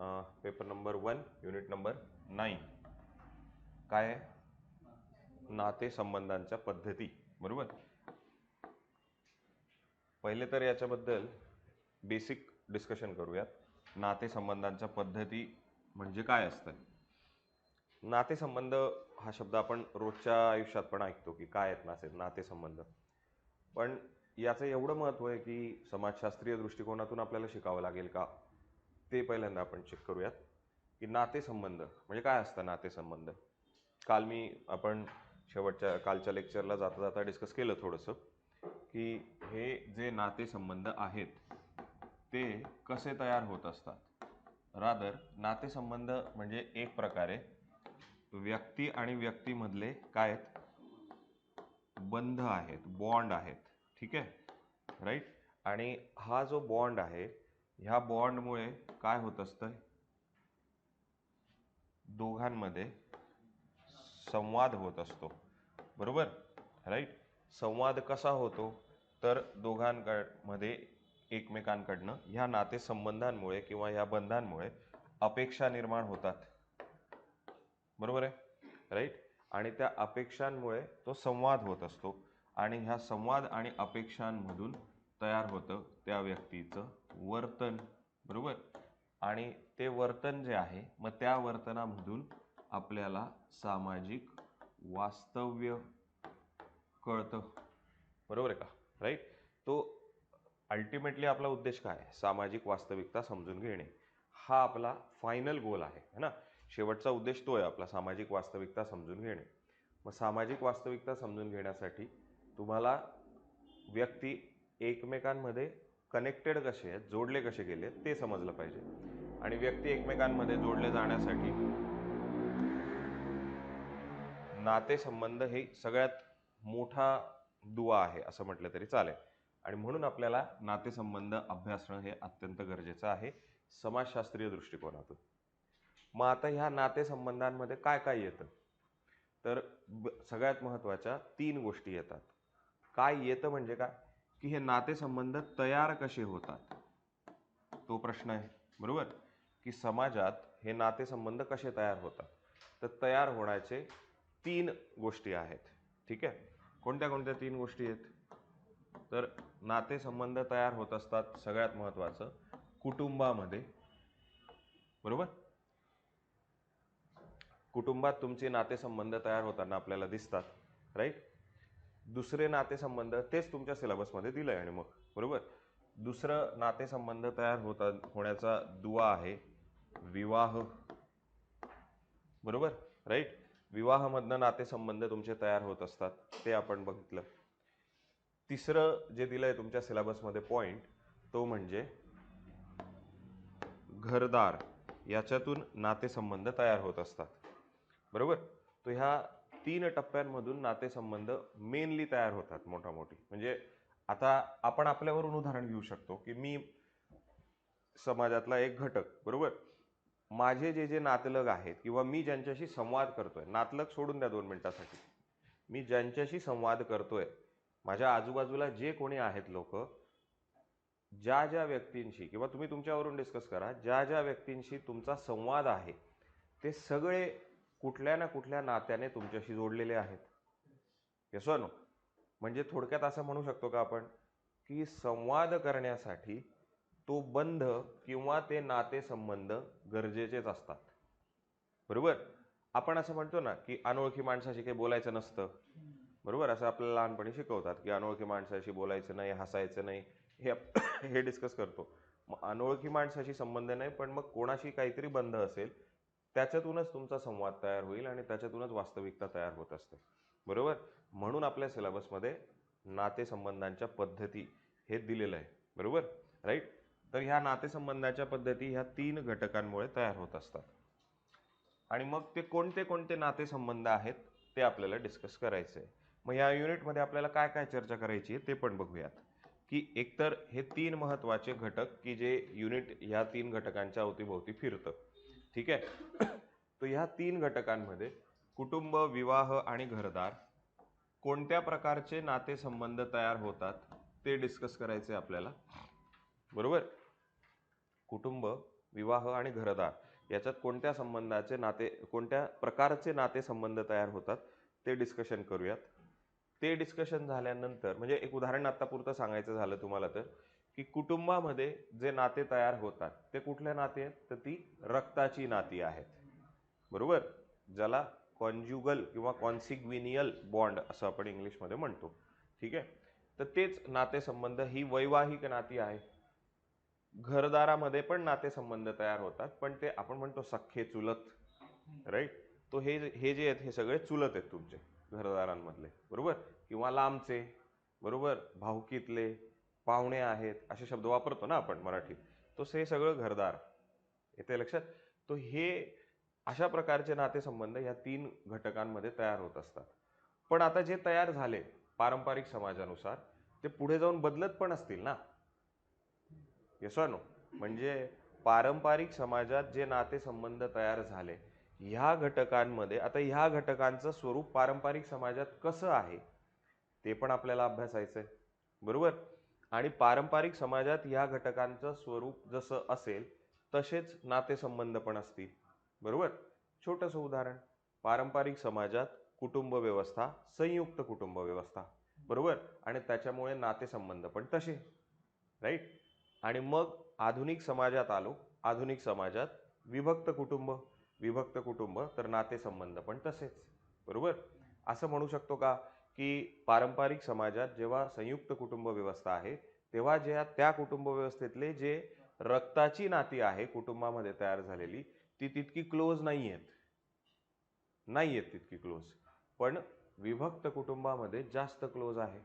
Paper number 1 unit number 9 काय आहे? नातेसंबंधांच्या पद्धती. बरोबर. पहिले तर याच्याबद्दल बेसिक डिस्कशन करूयात. नातेसंबंधांच्या पद्धती म्हणजे काय असतं? नातेसंबंध हा शब्द आपण रोजच्या आयुष्यात पण ऐकतो की काय आहेत नातेसंबंध. पण याचं एवढं महत्त्व आहे की समाजशास्त्रीय दृष्टिकोनातून आपल्याला शिकावं लागेल का, ते पहिल्यांदा आपण चेक करूयात की नातेसंबंध म्हणजे काय असतं. नातेसंबंध आपण कालच्या लेक्चरला जाता जाता डिस्कस केलं थोडंसं की हे जे नातेसंबंध आहेत ते कसे तयार होत असतात. रादर नातेसंबंध म्हणजे एक प्रकारे व्यक्ती आणि व्यक्तीमधले काय आहेत, बंध आहेत, बॉन्ड आहेत. ठीक आहे, राईट. आणि हा जो बॉन्ड आहे, ह्या बॉन्डमुळे काय होत असतं, दोघांमध्ये संवाद होत असतो. बरोबर, राईट. संवाद कसा होतो तर दोघांमध्ये एकमेकांकडनं ह्या नातेसंबंधांमुळे किंवा ह्या बंधांमुळे अपेक्षा निर्माण होतात. बरोबर आहे, राईट. आणि त्या अपेक्षांमुळे तो संवाद होत असतो आणि ह्या संवाद आणि अपेक्षांमधून तयार होतं त्या व्यक्तीचं वर्तन. बरोबर. आणि ते वर्तन जे आहे, मग त्या वर्तनामधून आपल्याला सामाजिक वास्तव्य कळतं. बरोबर आहे का, राईट. तो अल्टिमेटली आपला उद्देश काय आहे, सामाजिक वास्तविकता समजून घेणे. हा आपला फायनल गोल आहे ना. शेवटचा उद्देश तो आहे आपला, सामाजिक वास्तविकता समजून घेणे. मग सामाजिक वास्तविकता समजून घेण्यासाठी तुम्हाला व्यक्ती एकमेकांमध्ये कनेक्टेड कसे आहेत, जोडले कसे गेले ते समजलं पाहिजे. आणि व्यक्ती एकमेकांमध्ये जोडले जाण्यासाठी नातेसंबंध हे सगळ्यात मोठा दुवा आहे असं म्हटलं तरी चालेल. आणि म्हणून आपल्याला नातेसंबंध अभ्यासणं हे अत्यंत गरजेचं आहे समाजशास्त्रीय दृष्टिकोनातून. मग आता ह्या नातेसंबंधांमध्ये काय काय येतं, तर सगळ्यात महत्त्वाच्या 3 गोष्टी येतात. काय येतं म्हणजे काय, की हे नातेसंबंध तयार कसे होतात, तो प्रश्न आहे. बरोबर, की समाजात हे नातेसंबंध कसे तयार होतात. तर तयार होण्याचे 3 गोष्टी आहेत. ठीक आहे, कोणत्या कोणत्या 3 गोष्टी आहेत, तर नातेसंबंध तयार होत असतात सगळ्यात महत्त्वाचं कुटुंबामध्ये. बरोबर, कुटुंबात तुमचे नातेसंबंध तयार होताना आपल्याला दिसतात, राईट. दुसरे नातेसंबंध तेच तुमच्या सिलेबसमध्ये दिलं आहे. आणि मग बरोबर, दुसरं नातेसंबंध तयार होण्याचा दुवा आहे विवाह. बरोबर, राईट. विवाहामधनं नातेसंबंध तुमचे तयार होत असतात, ते आपण बघितलं. तिसरं जे दिलं आहे तुमच्या सिलेबसमध्ये पॉईंट, तो म्हणजे घरदार. याच्यातून नातेसंबंध तयार होत असतात. बरोबर, तो ह्या 3 टप्प्यांमधून नातेसंबंध मेनली तयार होतात मोठी. म्हणजे आता आपण आपल्यावरून उदाहरण घेऊ शकतो की मी समाजातला एक घटक. बरोबर, माझे जे नातलग आहेत किंवा मी ज्यांच्याशी संवाद करतोय, नातलग सोडून द्या 2 मिनिटासाठी, मी ज्यांच्याशी संवाद करतोय, माझ्या आजूबाजूला जे कोणी आहेत लोक, ज्या ज्या व्यक्तींशी किंवा तुम्ही तुमच्यावरून डिस्कस करा, ज्या ज्या व्यक्तींशी तुमचा संवाद आहे ते सगळे कुठल्या ना कुठल्या नात्याने तुमच्याशी जोडलेले आहेत. Yes or no? म्हणजे थोडक्यात असं म्हणू शकतो का आपण की संवाद करण्यासाठी तो बंध किंवा ते नातेसंबंध गरजेचेच असतात. बरोबर, आपण असं म्हणतो ना की अनोळखी माणसाशी काही बोलायचं नसतं. बरोबर, असं आपल्याला लहानपणी शिकवतात की अनोळखी माणसाशी बोलायचं नाही, हसायचं नाही, हे डिस्कस करतो. मग अनोळखी माणसाशी संबंध नाही, पण मग कोणाशी काहीतरी बंध असेल, त्याच्यातूनच तुमचा संवाद तयार होईल आणि त्याच्यातूनच वास्तविकता तयार होत असते. बरोबर, म्हणून आपल्या सिलेबसमध्ये नातेसंबंधांच्या पद्धती हे दिलेलं आहे. बरोबर, राईट. तर ह्या नातेसंबंधाच्या पद्धती ह्या 3 घटकांमुळे तयार होत असतात. आणि मग ते कोणते कोणते नातेसंबंध आहेत ते आपल्याला डिस्कस करायचं आहे. मग या युनिटमध्ये आपल्याला काय काय चर्चा करायची आहे ते पण बघूयात. की एकतर हे 3 महत्त्वाचे घटक की जे युनिट ह्या 3 घटकांच्या अवतीभोवती फिरतं. ठीक आहे. तर ह्या 3 घटकांमध्ये कुटुंब, विवाह आणि घरदार कोणत्या प्रकारचे नातेसंबंध तयार होतात ते डिस्कस करायचे आपल्याला. बरोबर, कुटुंब, विवाह आणि घरदार याच्यात कोणत्या संबंधाचे नाते, कोणत्या प्रकारचे नातेसंबंध तयार होतात ते डिस्कशन करूयात. ते डिस्कशन झाल्यानंतर म्हणजे एक उदाहरण आत्तापुरतं सांगायचं झालं तुम्हाला तर, की कुटुंबामध्ये जे नाते तयार होतात ते कुठले नाते आहेत, तर ती रक्ताची नाती आहेत. बरोबर, ज्याला कॉन्ज्युगल किंवा कॉन्सिग्विनियल बॉन्ड असं आपण इंग्लिशमध्ये म्हणतो. ठीक आहे, तर तेच नातेसंबंध ही वैवाहिक नाती आहे. घरदारामध्ये पण नातेसंबंध तयार होतात, पण ते आपण म्हणतो सख्खे चुलत, राईट. तो हे हे जे आहेत हे सगळे चुलत आहेत तुमचे घरदारांमधले, बरोबर, किंवा लांबचे, बरोबर, भाऊकीतले, पाहुणे आहेत, असे शब्द वापरतो ना आपण मराठीत. तो हे सगळं घरदार येते लक्षात. तो हे अशा प्रकारचे नातेसंबंध या 3 घटकांमध्ये तयार होत असतात. पण आता जे तयार झाले पारंपरिक समाजानुसार ते पुढे जाऊन बदलत पण असतील ना. Yes no. म्हणजे पारंपरिक समाजात जे नातेसंबंध तयार झाले ह्या घटकांमध्ये, आता ह्या घटकांचं स्वरूप पारंपरिक समाजात कसं आहे ते पण आपल्याला अभ्यासायचं आहे. बरोबर, आणि पारंपरिक समाजात ह्या घटकांचं स्वरूप जसं असेल तसेच नातेसंबंध पण असतील. बरोबर, छोटंसं उदाहरण, पारंपरिक समाजात कुटुंब व्यवस्था संयुक्त कुटुंब व्यवस्था, बरोबर, आणि त्याच्यामुळे नातेसंबंध पण तसे, राईट. आणि मग आधुनिक समाजात आलो, आधुनिक समाजात विभक्त कुटुंब तर नातेसंबंध पण तसेच. बरोबर, असं म्हणू शकतो का की पारंपरिक समाजात जेव्हा संयुक्त कुटुंब व्यवस्था आहे तेव्हा त्या कुटुंब व्यवस्थेतले जे रक्ताची नाती आहे कुटुंबामध्ये तयार झालेली ती तितकी क्लोज नाही आहेत तितकी क्लोज, पण विभक्त कुटुंबामध्ये जास्त क्लोज आहे.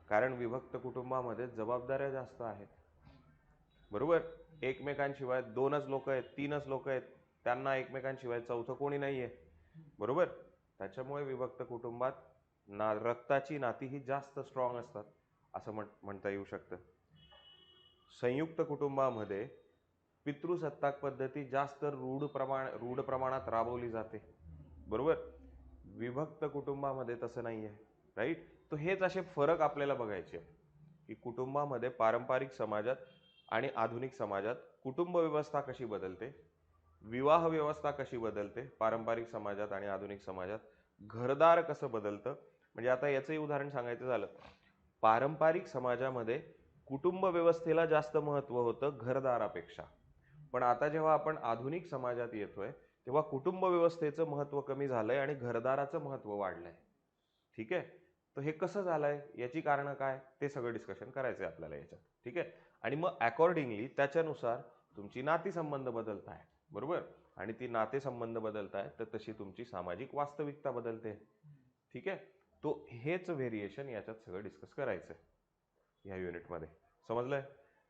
कारण विभक्त कुटुंबामध्ये जबाबदाऱ्या जास्त आहेत. बरोबर, एकमेकांशिवाय 2च लोक आहेत, 3च लोक आहेत, त्यांना एकमेकांशिवाय चौथं कोणी नाहीये. बरोबर, त्याच्यामुळे विभक्त कुटुंबात रक्ताची नाती ही जास्त स्ट्रॉंग असतात असं म्हणता येऊ शकतं. संयुक्त कुटुंबामध्ये पितृसत्ताक पद्धती जास्त रूढ प्रमाणात राबवली जाते. बरोबर, विभक्त कुटुंबामध्ये तसं नाहीये, राईट. तो हेच असे फरक आपल्याला बघायचे की कुटुंबामध्ये पारंपरिक समाजात आणि आधुनिक समाजात कुटुंब व्यवस्था कशी बदलते, विवाह व्यवस्था कशी बदलते पारंपरिक समाजात आणि आधुनिक समाजात, घरदार कसं बदलतं. म्हणजे आता याचंही उदाहरण सांगायचं झालं, पारंपरिक समाजामध्ये कुटुंब व्यवस्थेला जास्त महत्त्व होतं घरदारापेक्षा, पण आता जेव्हा आपण आधुनिक समाजात येतोय तेव्हा कुटुंब व्यवस्थेचं महत्त्व कमी झालंय आणि घरदाराचं महत्त्व वाढलंय. ठीक आहे, तर हे कसं झालंय, याची कारणं काय, ते सगळं डिस्कशन करायचंय आपल्याला याच्यात. ठीक आहे, आणि मग अकॉर्डिंगली त्याच्यानुसार तुमची नातीसंबंध बदलताय. बरोबर, आणि ती नातेसंबंध बदलताय तर तशी तुमची सामाजिक वास्तविकता बदलते. ठीक आहे, तो हेच व्हेरिएशन याच्यात सगळं डिस्कस करायचं ह्या युनिटमध्ये. समजलंय,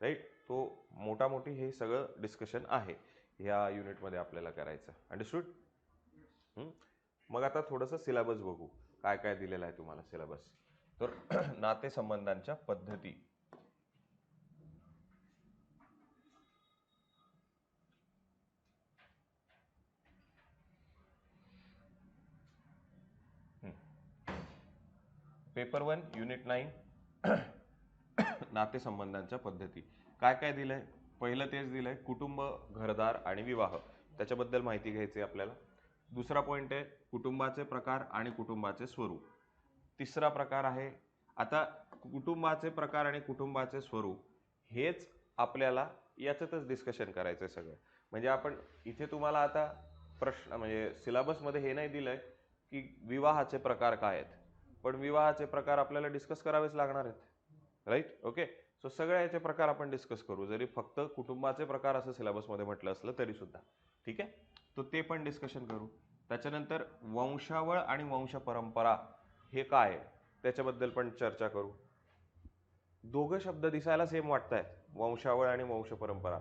राईट. तो मोठी हे सगळं डिस्कशन आहे ह्या युनिटमध्ये आपल्याला करायचं. अंडरस्टूड. मग आता थोडंसं सिलेबस बघू, काय काय दिलेलं आहे तुम्हाला सिलेबस. तर नातेसंबंधांच्या पद्धती, पेपर 1 युनिट 9 नातेसंबंधांच्या पद्धती. काय काय दिलंय, पहिलं तेच दिलंय कुटुंब, घरदार आणि विवाह, त्याच्याबद्दल माहिती घ्यायची आपल्याला. दुसरा पॉइंट आहे कुटुंबाचे प्रकार आणि कुटुंबाचे स्वरूप. तिसरा प्रकार आहे, आता कुटुंबाचे प्रकार आणि कुटुंबाचे स्वरूप हेच आपल्याला याच्यातच डिस्कशन करायचंय सगळं. म्हणजे आपण इथे तुम्हाला आता प्रश्न म्हणजे सिलेबसमध्ये हे नाही दिलंय की विवाहाचे प्रकार काय आहेत, पण विवाहाचे प्रकार आपल्याला डिस्कस करावेच लागणार आहेत, राईट. ओके, सो सगळ्या याचे प्रकार आपण डिस्कस करू, जरी फक्त कुटुंबाचे प्रकार असं सिलेबसमध्ये म्हटलं असलं तरी सुद्धा. ठीक आहे, तो ते पण डिस्कशन करू. त्याच्यानंतर वंशावळ आणि वंश परंपरा हे काय त्याच्याबद्दल पण चर्चा करू. दोघं शब्द दिसायला सेम वाटतायत, वंशावळ आणि वंश परंपरा,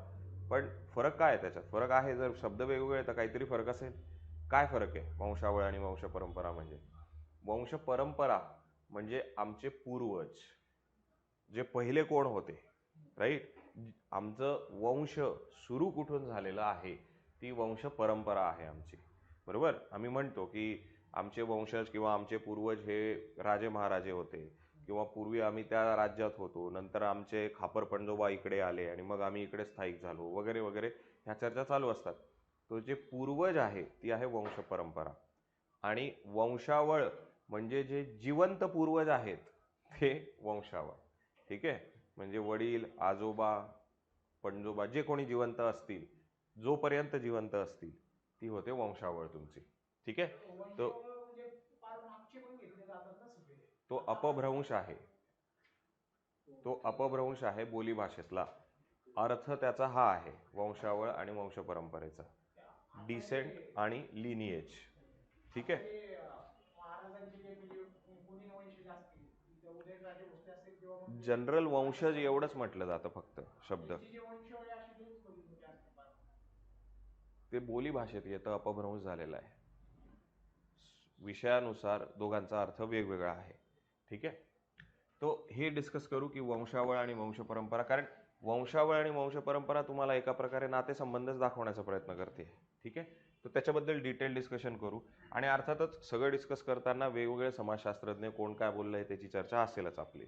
पण फरक काय आहे त्याच्यात, फरक आहे, जर शब्द वेगवेगळे तर काहीतरी फरक असेल. काय फरक आहे वंशावळ आणि वंश परंपरा म्हणजे, वंश परंपरा म्हणजे आमचे पूर्वज जे पहिले कोण होते, राईट, आमचं वंश सुरू कुठून झालेलं आहे ती वंश परंपरा आहे आमची. बरोबर, आम्ही म्हणतो की आमचे वंशज किंवा आमचे पूर्वज हे राजे महाराजे होते, किंवा पूर्वी आम्ही त्या राज्यात होतो, नंतर आमचे खापर पंजोबा इकडे आले आणि मग आम्ही इकडे स्थायिक झालो, वगैरे वगैरे. ह्या चर्चा चालू असतात. तो जे पूर्वज आहे ती आहे वंश परंपरा, आणि वंशावळ म्हणजे जे जिवंत पूर्वज आहेत ते वंशावळ. ठीक आहे, म्हणजे वडील, आजोबा, पणजोबा जे कोणी जिवंत असतील, जोपर्यंत जिवंत असतील, ती होते वंशावळ तुमची. ठीक आहे, तो अपभ्रंश आहे. तो अपभ्रंश आहे बोलीभाषेतला. अर्थ त्याचा हा आहे वंशावळ आणि वंश परंपरेचा, डिसेंट आणि लिनिएज. ठीक आहे, जनरल वंशज एवढंच म्हटलं जातं फक्त शब्द. ते बोली भाषेत येतं, अपभ्रंश झालेला आहे. विषयानुसार दोघांचा अर्थ वेगवेगळा आहे. ठीक आहे, तो हे डिस्कस करू की वंशावळ आणि वंश परंपरा, कारण वंशावळ आणि वंश परंपरा तुम्हाला एका प्रकारे नातेसंबंधच दाखवण्याचा प्रयत्न करते. ठीक आहे, तर त्याच्याबद्दल डिटेल डिस्कशन करू, आणि अर्थातच सगळं डिस्कस करताना वेगवेगळे समाजशास्त्रज्ञ कोण काय बोललंय त्याची चर्चा असेलच आपली.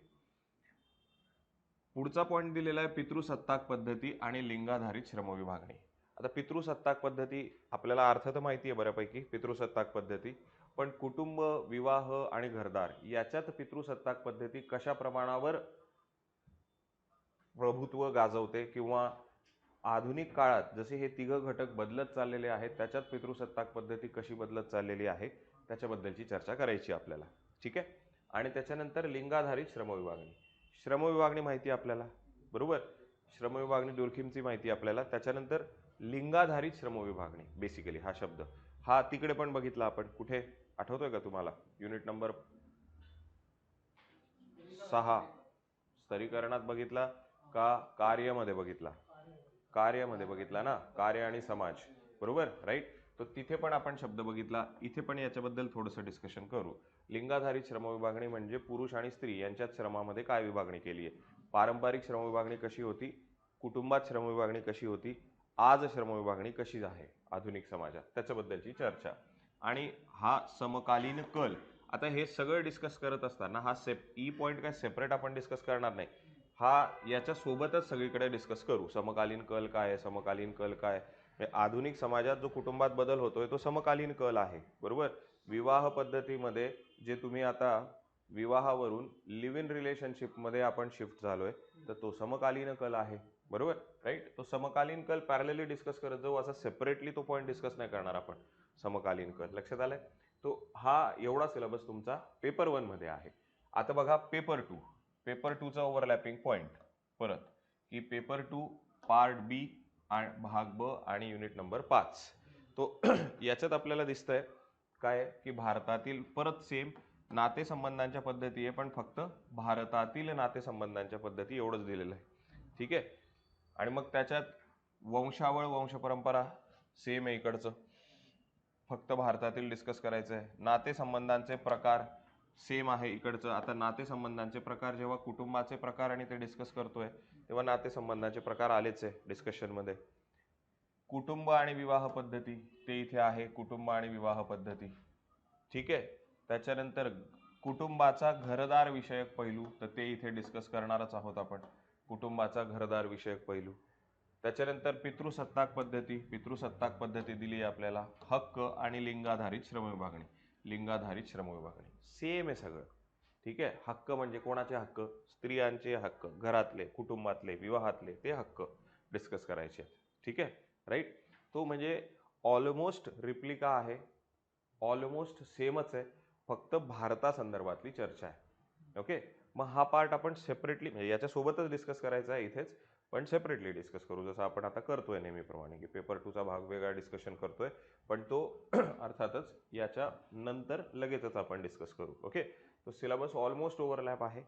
पुढचा पॉईंट दिलेला आहे पितृसत्ताक पद्धती आणि लिंगाधारित श्रमविभागणी. आता पितृसत्ताक पद्धती आपल्याला अर्थ तर माहिती आहे बऱ्यापैकी, पितृसत्ताक पद्धती, पण कुटुंब, विवाह आणि घरदार याच्यात पितृसत्ताक पद्धती कशा प्रमाणावर प्रभुत्व गाजवते, किंवा आधुनिक काळात जसे हे तिघं घटक बदलत चाललेले आहेत त्याच्यात पितृसत्ताक पद्धती कशी बदलत चाललेली आहे त्याच्याबद्दलची चर्चा करायची आपल्याला. ठीक आहे, आणि त्याच्यानंतर लिंगाधारित श्रमविभागणी. श्रमविभागणी माहिती आपल्याला, बरोबर, श्रमविभागणी डुर्खीमची माहिती आपल्याला. त्याच्यानंतर लिंगाधारित श्रमविभागणी, बेसिकली हा शब्द हा तिकडे पण बघितला आपण, कुठे आठवतोय का तुम्हाला? युनिट नंबर 6 स्तरीकरणात बघितला का कार्यमध्ये बघितला? कार्यामध्ये बघितला ना, कार्य आणि समाज, बरोबर, राईट. तर तिथे पण आपण शब्द बघितला, इथे पण याच्याबद्दल थोडंसं डिस्कशन करू. लिंगाधारित श्रमविभागणी म्हणजे पुरुष आणि स्त्री यांच्यात श्रमामध्ये काय विभागणी केली आहे, पारंपरिक श्रमविभागणी कशी होती, कुटुंबात श्रमविभागणी कशी होती, आज श्रमविभागणी कशी आहे आधुनिक समाजात, त्याच्याबद्दलची चर्चा. आणि हा समकालीन कल. आता हे सगळं डिस्कस करत असताना हा ई पॉईंट काय सेपरेट आपण डिस्कस करणार नाही, हा याच्या सोबतच सगळीकडे डिस्कस करू. समकालीन कल काय आहे, समकालीन कल काय, आधुनिक समाजात जो कुटुंबात बदल होतोय तो समकालीन कल आहे, बरोबर. विवाह पद्धतीमध्ये जे तुम्ही आता विवाहावरून लिव्ह इन रिलेशनशिपमध्ये आपण शिफ्ट झालोय, तर तो समकालीन कल आहे, बरोबर, राईट. तो समकालीन कल पॅरलली डिस्कस करत जाऊ, असा सेपरेटली तो पॉईंट डिस्कस नाही करणार आपण. समकालीन कल लक्षात आलाय. तो हा एवढा सिलेबस तुमचा पेपर 1 मध्ये आहे. आता बघा पेपर 2, पेपर 2 चा ओव्हरलॅपिंग पॉईंट परत, की पेपर 2 पार्ट बी भाग ब आणि युनिट नंबर 5. तो याच्यात आपल्याला दिसतंय काय की भारतातील परत सेम नातेसंबंधांच्या पद्धती आहे, पण फक्त भारतातील नातेसंबंधांच्या पद्धती एवढंच दिलेलं आहे. ठीक आहे, आणि मग त्याच्यात वंशावळ, वंश परंपरा सेम आहे इकडचं, फक्त भारतातील डिस्कस करायचं आहे. नातेसंबंधांचे प्रकार सेम आहे इकडचं. आता नातेसंबंधांचे प्रकार जेव्हा कुटुंबाचे प्रकार आणि ते डिस्कस करतोय तेव्हा नातेसंबंधांचे प्रकार आलेच आहे डिस्कशनमध्ये. कुटुंब आणि विवाह पद्धती ते इथे आहे, कुटुंब आणि विवाह पद्धती. ठीक आहे, त्याच्यानंतर कुटुंबाचा घरदार विषयक पैलू, तर ते इथे डिस्कस करणारच आहोत आपण, कुटुंबाचा घरदार विषयक पैलू. त्याच्यानंतर पितृसत्ताक पद्धती, पितृसत्ताक पद्धती दिली आपल्याला. हक्क आणि लिंगाधारित श्रमविभागणी, लिंगाधारित श्रमविभागणी सेम आहे सगळं. ठीक आहे, हक्क म्हणजे कोणाचे हक्क, स्त्रियांचे हक्क, घरातले, कुटुंबातले, विवाहातले ते हक्क डिस्कस करायचे. ठीक आहे, राईट. तो म्हणजे ऑलमोस्ट रिप्लिका आहे, ऑलमोस्ट सेमच आहे, फक्त भारतासंदर्भातली चर्चा आहे. ओके, मग हा पार्ट आपण सेपरेटली म्हणजे याच्यासोबतच डिस्कस करायचा आहे इथेच, पण सेपरेटली डिस्कस करू, जसं आपण आता करतोय नेहमीप्रमाणे, की पेपर 2 चा भाग वेगळा डिस्कशन करतोय, पण तो अर्थातच याच्या नंतर लगेचच आपण डिस्कस करू. ओके, तो सिलेबस ऑलमोस्ट ओव्हरलॅप आहे.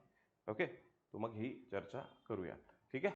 ओके, तो मग ही चर्चा करूया.